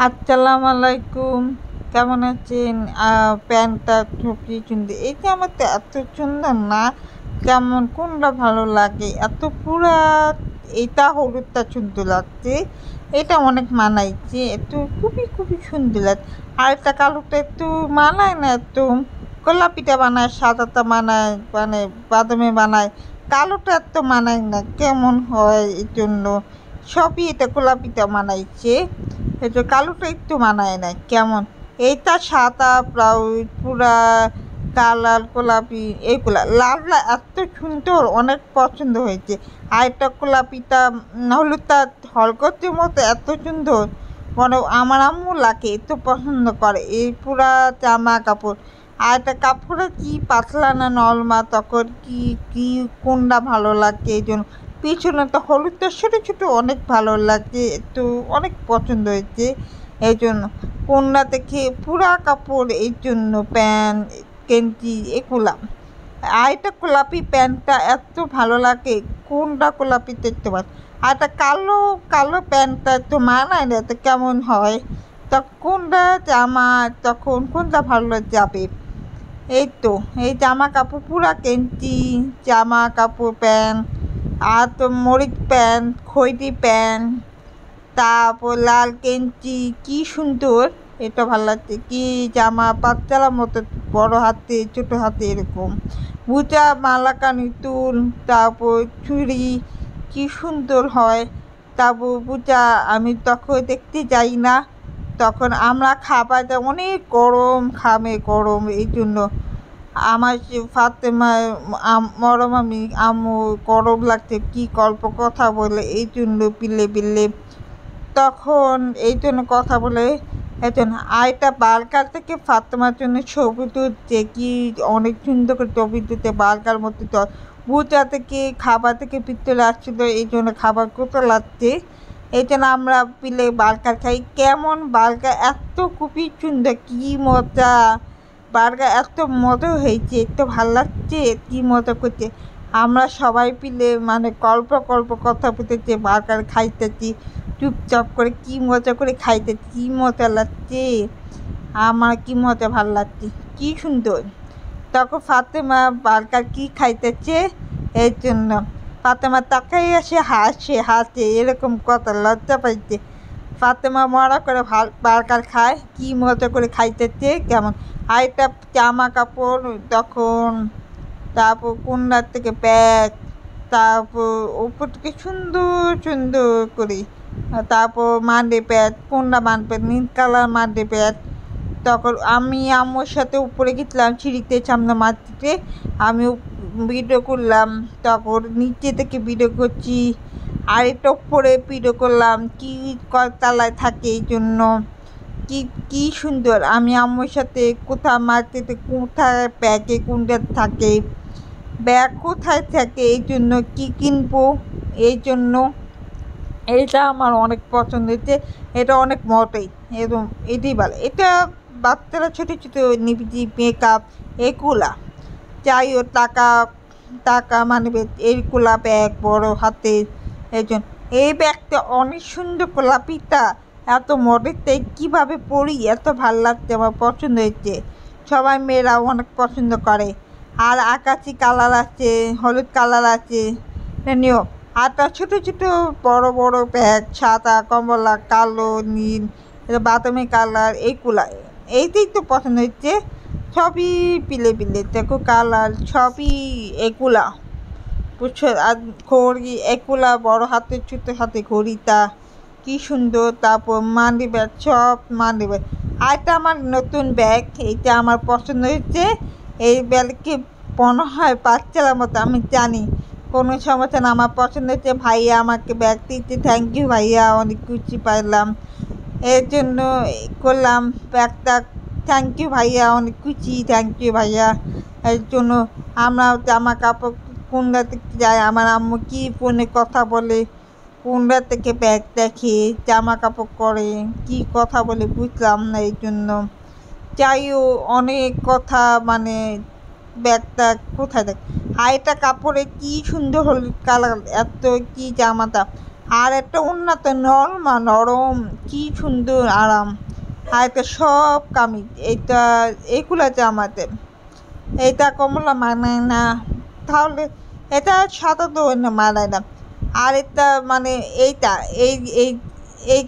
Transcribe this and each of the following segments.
আসসালামু আলাইকুম। কেমন আছেন? প্যান্টটা খুবই সুন্দর। এই জামাটা এত সুন্দর না, কেমন কোনটা ভালো লাগে? এত পুরা এটা হলুদটা সুন্দর লাগছে, এটা অনেক মানাইছে, একটু খুবই খুবই সুন্দর লাগছে। আর একটা কালোটা একটু মানায় না, একটু গোলাপিটা বানায়, সাদাটা মানায়, মানে বাদামে বানায়, কালোটা এত মানায় না, কেমন হয় এই জন্য সবই এটা গোলাপিটা মানাইছে, এই যে কালোটা একটু মানায় না কেমন। এইটা সাদা ব্লাউজ পুরা কালার গোলাপি, এইগুলা লালটা এত সুন্দর, অনেক পছন্দ হয়েছে। আর একটা গোলাপিটা হলুদটা হলকতের মতো এত সুন্দর, মানে আমার আম্মু লাগে এত পছন্দ করে এই পুরা জামা কাপড়। আর একটা কাপড়ে কি পাতলা না নরমা, তখন কি কি কোনটা ভালো লাগে এই জন্য। পিছনে তো হলুদটা ছোটো ছোটো অনেক ভালো লাগে, একটু অনেক পছন্দ হয়েছে এই জন্য। কোনটা থেকে পুরা কাপড় এই জন্য, প্যান্ট গেঞ্জি এগুলা। আর এটা গোলাপি প্যান্টটা এত ভালো লাগে, কোনটা গোলাপি দেখতে পাচ্ছি। আর একটা কালো কালো প্যান্টটা একটু মানায় না, তো কেমন হয়, তখন কোনটা জামা, তখন কোনটা ভালো যাবে। এই তো এই জামা কাপড় পুরা গেঞ্জি, জামা কাপড়, প্যান্ট, আর তো মরিচ প্যান্ট, খয়েরি প্যান্ট, তারপর লাল গেঞ্জি, কি সুন্দর। এটা ভালো লাগছে, কি জামা পাতলার মতো, বড় হাতে ছোটো হাতে এরকম, বুটা মালাকানি তুল, তারপর চুড়ি, কি সুন্দর হয়। তারপর বুটা আমি তখন দেখতে যাই না, তখন আমরা খাবারটা অনেক গরম, খামে গরম এই জন্য। আমার সে ফাতেমা মরম আমি আম্মু গরম লাগছে, কি গল্প কথা বলে এই জন্য বিলে বিলে, তখন এই জন্য কথা বলে এই জন্য। আয়টা বার্গার থেকে ফাতেমার জন্য ছবি তুলছে, কি অনেক সুন্দর করে ছবি তুলতে, বার্গার মতো তো বুটা থেকে খাবার থেকে ভিতরে আসছিলো, এই জন্য খাবার কোথাও লাগছে, এই জন্য আমরা পিলে বার্গার খাই। কেমন বার্গার এত খুবই সুন্দর, কি মজা, বার্গার এত মজা হয়েছে, এত ভালো লাগছে, কি মজা করছে। আমরা সবাই পিলে মানে গল্প গল্প কথা বলতেছি, বার্গার খাইতেছি চুপচাপ করে, কি মজা করে খাইতেছি, কি মজা লাগছে, আমার কি মজা ভালো লাগছে, কি সুন্দর। তখন ফাতেমা বার্গার কি খাইতেছে এই জন্য, ফাতেমা তাকাই আসে হাসে হাসে, এরকম কথা লজ্জা পাইছে। ফাতেমা মরা করে বার্গার খায়, কি মজা করে খাইতেছে কেমন। আর একটা জামা কাপড় তখন, তারপর কোনার থেকে ব্যাগ, তারপর উপর থেকে সুন্দর সুন্দর করে, তারপর মান্ডে প্যাড, কোনটা মান্ডে প্যাড, নীল কালার মান্ডে প্যাড। তখন আমি আম্মুর সাথে উপরে গেছিলাম সিঁড়িতে, সামনে মাটিতে আমি ভিডিও করলাম, তারপর নিচে থেকে ভিডিও করছি, আর এটা উপরে ভিডিও করলাম, কি কয়তলায় থাকে এই জন্য, কি কি সুন্দর। আমি আম্মুর সাথে কোথাও মাটিতে কোথায় ব্যাগে কোনটা থাকে, ব্যাগ কোথায় থাকে এই জন্য, কি কিনবো এই জন্য। এটা আমার অনেক পছন্দ হয়েছে, এটা অনেক মোটেই এরকম, এটাই ভালো। এটা বাচ্চারা ছোটো ছোটো নিবজি মেকআপ এগুলা চাই, ও টাকা টাকা মানে এইগুলা ব্যাগ বড় হাতে এই জন্য। এই ব্যাগটা অনেক সুন্দর, গোলাপিটা এত মডেলটা কীভাবে পরি, এত ভালো লাগছে, আমার পছন্দ হয়েছে, সবাই মেয়েরা অনেক পছন্দ করে। আর আকাশি কালার আছে, হলুদ কালার আছে, নিও। আর তার ছোটো ছোটো বড় বড় ব্যাগ, সাদা, কমলা, কালো, নীল, বাদামি কালার, এইগুলা এইটাই তো পছন্দ হচ্ছে, সবই পিলে পিলে দেখো কালার, সবই এগুলা বুঝছো। আর ঘড়ি এগুলা বড় হাতে ছোটো হাতে ঘড়িটা কি সুন্দর। তারপর মানি ব্যাগ, সব মানি ব্যাগ। আর এটা আমার নতুন ব্যাগ, এইটা আমার পছন্দ হয়েছে। এই ব্যাগকে মনে হয় বাচ্চার মতো, আমি জানি কোনো সমস্যা না, আমার পছন্দ হচ্ছে। ভাইয়া আমাকে ব্যাগ দিতে, থ্যাংক ইউ ভাইয়া, অনেক খুশি পাইলাম এর জন্য করলাম ব্যাগটা, থ্যাংক ইউ ভাইয়া, অনেক খুশি, থ্যাংক ইউ ভাইয়া। এর জন্য আমরা জামা কাপড় কোনটা থেকে যাই, আমার আম্মু কি ফোনে কথা বলে, কোনটা থেকে ব্যাগ দেখে, জামা কাপড় করে, কি কথা বলে বুঝলাম না এই জন্য। যাইও অনেক কথা, মানে ব্যাগটা কোথায় দেখ। আর এটা কাপড়ে কি সুন্দর হলুদ কালার, এত কি জামাটা, আর একটা উন্নত নরমা নরম কি সুন্দর আরাম। আর একটা সব কামিজ এইটা এইগুলা জামাতে এইটা কমলা মানায় না, তাহলে এটা সাদা তো মানায় না। আর এটা মানে এইটা এই এই এই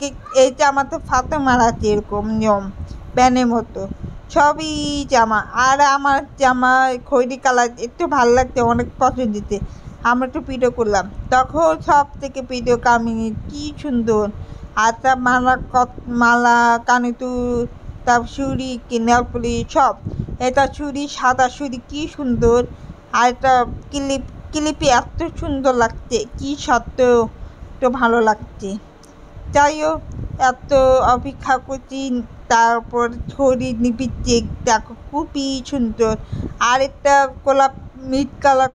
এইটা আমাদের ফাতে মারাচ্ছে এরকম নিয়ম প্যানের মতো সবই জামা। আর আমার জামা খয়েরি কালার একটু ভালো লাগছে, অনেক পছন্দ দিতে। আমরা একটু ভিডিও করলাম তখন সব থেকে ভিডিও কামিনী কি সুন্দর। আর তার মালা কানে দুল, তার চুড়ি কি নেলপলিশ সব। এটা চুড়ি সাদা চুড়ি কি সুন্দর। আর এটা ক্লিপে এত সুন্দর লাগছে কি সত্য, তো ভালো লাগছে। যাই হোক, এত অপেক্ষা করছি, তারপর ছড়ি নিবিচ্ছে দেখো খুবই সুন্দর। আর একটা গোলাপ মিট কালার